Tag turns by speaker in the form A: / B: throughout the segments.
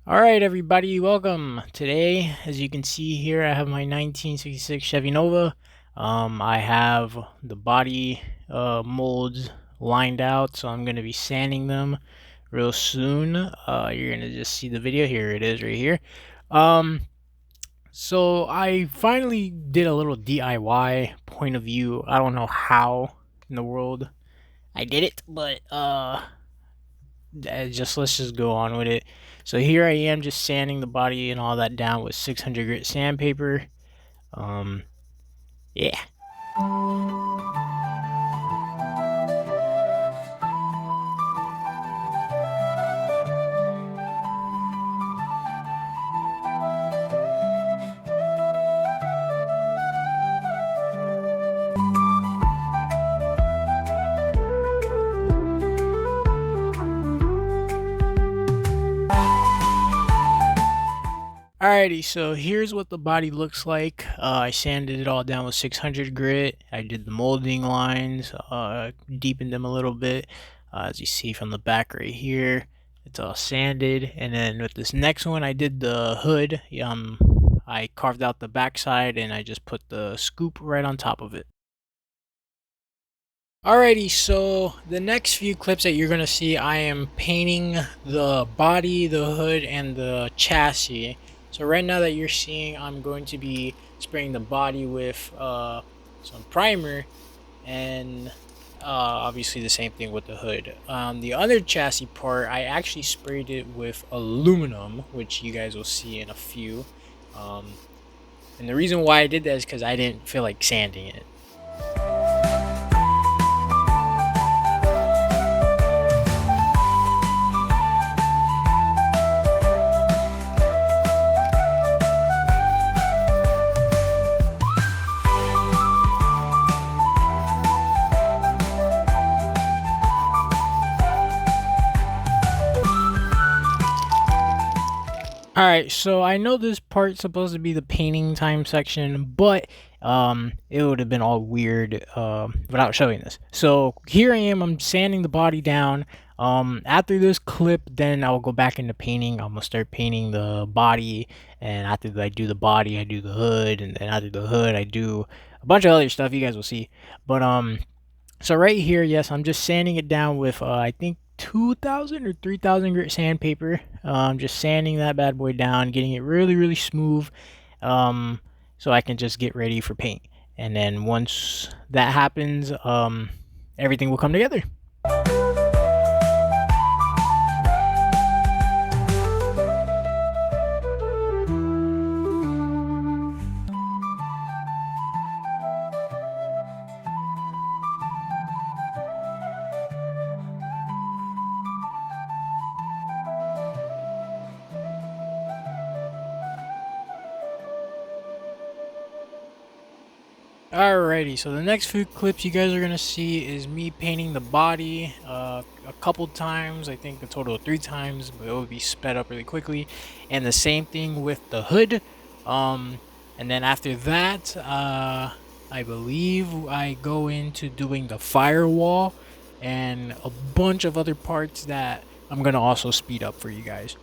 A: All right, everybody, welcome. Today, as you can see here, I have my 1966 Chevy Nova. I have the body molds lined out, so I'm going to be sanding them real soon. You're going to just see the video. Here it is right here. Um, so I finally did a little DIY point of view. I don't know how in the world I did it, but just let's just go on with it. So here I am just sanding the body and all that down with 600 grit sandpaper. Um, yeah. Alrighty, so here's what the body looks like. I sanded it all down with 600 grit. I did the molding lines, deepened them a little bit. As you see from the back right here, it's all sanded. And then with this next one, I did the hood. I carved out the backside and I just put the scoop right on top of it. Alrighty, so the next few clips that you're gonna see, I am painting the body, the hood, and the chassis. So right now that you're seeing, I'm going to be spraying the body with some primer, and obviously the same thing with the hood. The other chassis part, I actually sprayed it with aluminum, which you guys will see in a few. Um, and the reason why I did that is because I didn't feel like sanding it. All right, so I know this part's supposed to be the painting time section, but it would have been all weird without showing this. So here I am, I'm sanding the body down. After this clip, then I'll go back into painting. I'm gonna start painting the body, and after I do the body, I do the hood, and then after the hood, I do a bunch of other stuff. You guys will see. But so right here, yes, I'm just sanding it down with I think 2,000 or 3,000 grit sandpaper. Just sanding that bad boy down, getting it really really smooth, so I can just get ready for paint. And then once that happens, everything will come together. Alrighty, so the next few clips you guys are gonna see is me painting the body a couple times. I think a total of 3 times, but it will be sped up really quickly. And the same thing with the hood. And then after that, I believe I go into doing the firewall and a bunch of other parts that I'm gonna also speed up for you guys.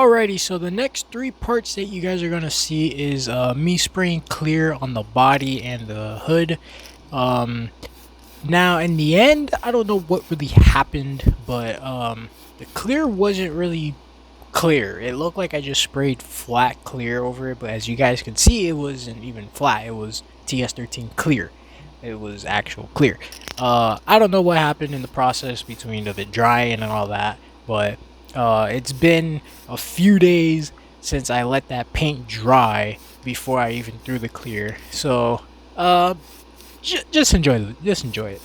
A: Alrighty, so the next three parts that you guys are gonna see is me spraying clear on the body and the hood. Now in the end, I don't know what really happened, but the clear wasn't really clear. It looked like I just sprayed flat clear over it, but as you guys can see, it wasn't even flat. It was TS13 clear. It was actual clear. I don't know what happened in the process between of it drying and all that, but it's been a few days since I let that paint dry before I even threw the clear. So just enjoy it. Just enjoy it.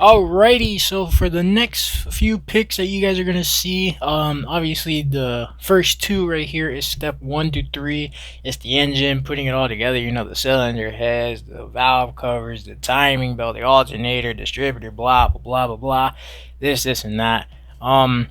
A: Alrighty, so for the next few picks that you guys are gonna see, obviously the first two right here is step 1 to 3. It's the engine, putting it all together. You know, the cylinder heads, the valve covers, the timing belt, the alternator, distributor, blah blah blah blah blah. This and that. I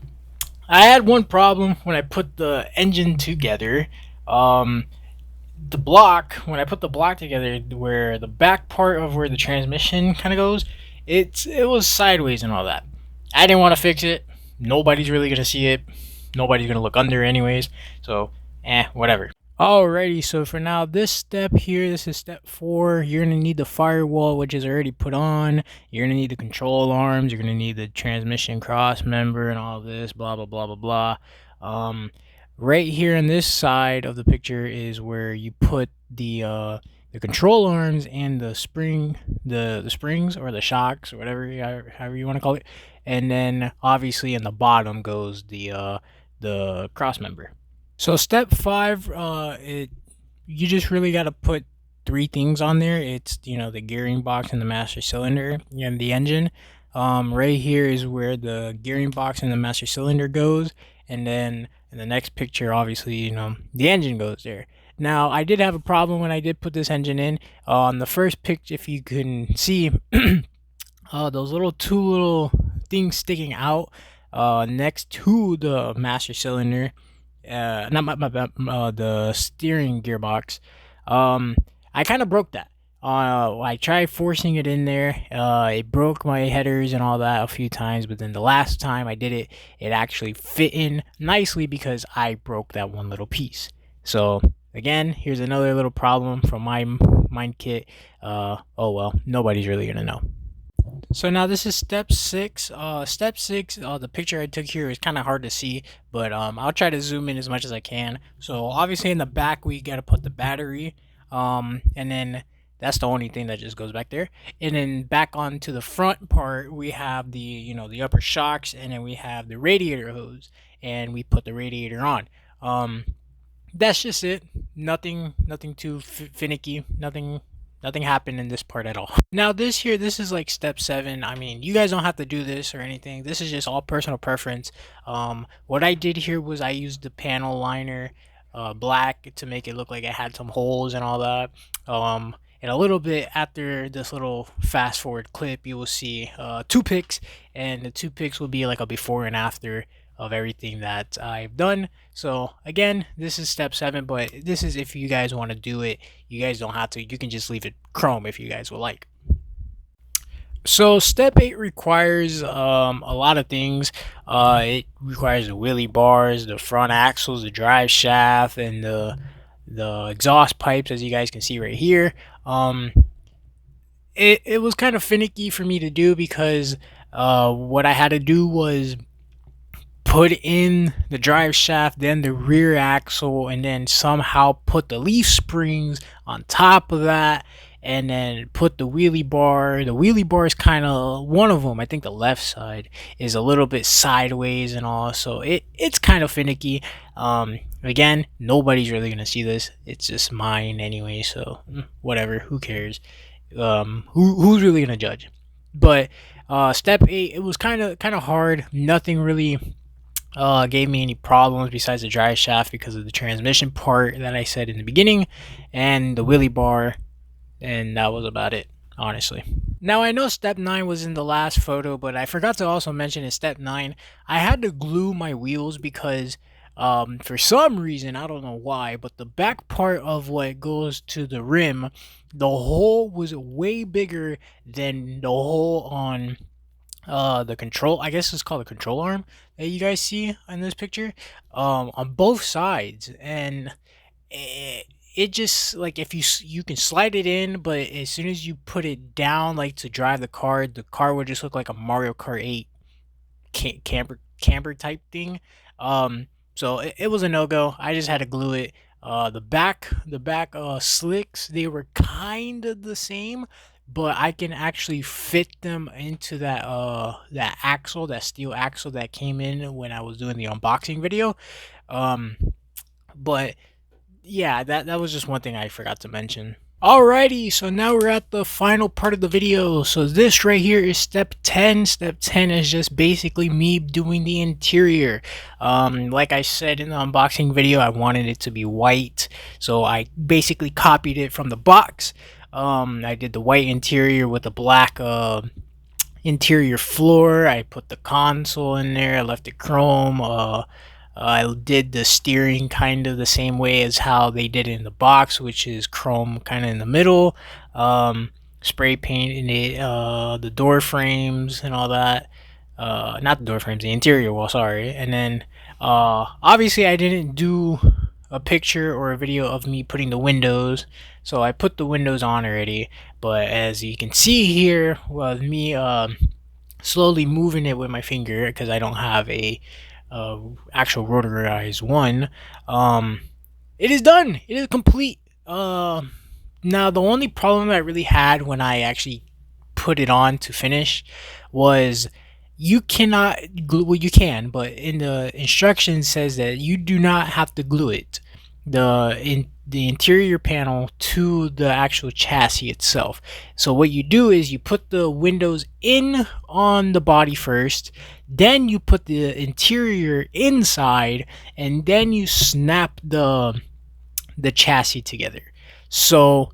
A: had one problem when I put the engine together. The block, when I put the block together, where the back part of where the transmission kind of goes, it was sideways and all that. I didn't want to fix it. Nobody's really gonna see it. Nobody's gonna look under anyways. So, whatever. Alrighty, so for now, this step here, this is step 4. You're gonna need the firewall, which is already put on. You're gonna need the control arms. You're gonna need the transmission cross member and all this, blah blah blah blah blah. Right here on this side of the picture is where you put the control arms and the springs or the shocks or whatever, however you want to call it, and then obviously in the bottom goes the cross member. So step 5, you just really got to put 3 things on there. It's the gearing box and the master cylinder and the engine. Right here is where the gearing box and the master cylinder goes, and then in the next picture, obviously, the engine goes there. Now, I did have a problem when I did put this engine in. On the first picture, if you can see, those two little things sticking out next to the master cylinder, the steering gearbox. I kind of broke that. I tried forcing it in there. It broke my headers and all that a few times, but then the last time I did it, it actually fit in nicely because I broke that one little piece. So again, here's another little problem from my mind kit. Oh well, nobody's really gonna know. So now this is step 6. Step 6, the picture I took here is kind of hard to see, but I'll try to zoom in as much as I can. So obviously in the back we gotta put the battery, and then that's the only thing that just goes back there. And then back onto the front part, we have the the upper shocks, and then we have the radiator hose, and we put the radiator on. That's just it. Nothing too finicky. Nothing happened in this part at all. Now this is like step 7. I mean, you guys don't have to do this or anything. This is just all personal preference. What I did here was I used the panel liner black to make it look like it had some holes and all that. And a little bit after this little fast forward clip, you will see 2 pics, and the 2 pics will be like a before and after of everything that I've done. So again, this is step 7, but this is if you guys want to do it. You guys don't have to. You can just leave it chrome if you guys would like. So step 8 requires a lot of things. It requires the wheelie bars, the front axles, the drive shaft, and the exhaust pipes, as you guys can see right here. It was kind of finicky for me to do because what I had to do was put in the drive shaft, then the rear axle, and then somehow put the leaf springs on top of that, and then put the wheelie bar. The wheelie bar is kind of one of them. I think the left side is a little bit sideways and all, so it's kind of finicky. Again, nobody's really gonna see this. It's just mine anyway, so whatever. Who cares? Who's really gonna judge? But step 8, it was kind of hard. Nothing really gave me any problems besides the drive shaft because of the transmission part that I said in the beginning, and the wheelie bar, and that was about it, honestly. Now I know step 9 was in the last photo, but I forgot to also mention in step 9 I had to glue my wheels because for some reason, I don't know why, but the back part of what goes to the rim, the hole was way bigger than the hole on the control, I guess it's called a control arm that you guys see in this picture, on both sides. And it just, like, if you can slide it in, but as soon as you put it down, like, to drive the car would just look like a Mario Kart 8 camper type thing. So it was a no-go. I just had to glue it. The back slicks, they were kind of the same, but I can actually fit them into that axle, that steel axle that came in when I was doing the unboxing video. Um, but yeah, that was just one thing I forgot to mention. Alrighty, so now we're at the final part of the video. So this right here is step 10. Step 10 is just basically me doing the interior. Like I said in the unboxing video, I wanted it to be white, so I basically copied it from the box. I did the white interior with the black interior floor. I put the console in there. I left it chrome. I did the steering kind of the same way as how they did it in the box, which is chrome kind of in the middle. Spray painting it, the door frames and all that. Not the door frames, the interior wall, sorry. And then obviously I didn't do a picture or a video of me putting the windows, so I put the windows on already. But as you can see here, with me slowly moving it with my finger, because I don't have a actual rotorized one, it is done. It is complete. Now the only problem I really had when I actually put it on to finish was you cannot glue, well, you can, but in the instructions says that you do not have to glue it, the interior panel, to the actual chassis itself. So what you do is you put the windows in on the body first, then you put the interior inside, and then you snap the chassis together. So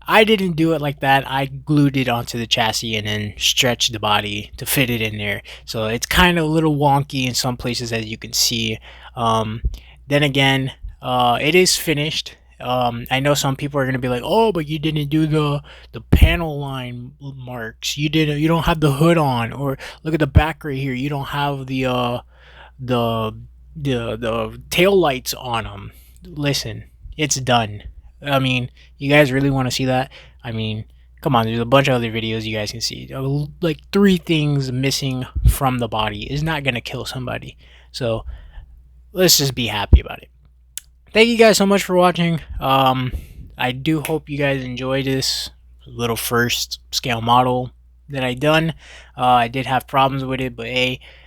A: I didn't do it like that. I glued it onto the chassis and then stretched the body to fit it in there. So it's kind of a little wonky in some places, as you can see. Then again, it is finished. I know some people are gonna be like, "Oh, but you didn't do the panel line marks. You don't have the hood on, or look at the back right here. You don't have the tail lights on them." Listen, it's done. I mean, you guys really want to see that? I mean, come on, there's a bunch of other videos you guys can see. Like 3 things missing from the body is not gonna kill somebody. So let's just be happy about it. Thank you guys so much for watching. I do hope you guys enjoyed this little first scale model that I done. I did have problems with it, but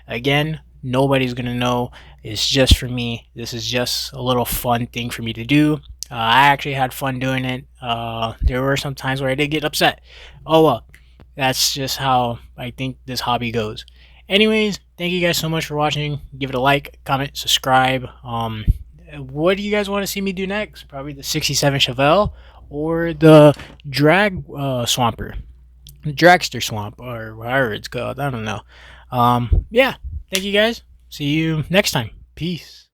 A: again, nobody's gonna know. It's just for me. This is just a little fun thing for me to do. I actually had fun doing it. There were some times where I did get upset. Oh well, that's just how I think this hobby goes. Anyways, thank you guys so much for watching. Give it a like, comment, subscribe. What do you guys want to see me do next? Probably the 67 Chevelle or the Swamper, the Dragster Swamp, or whatever it's called. I don't know. Yeah, thank you guys. See you next time. Peace.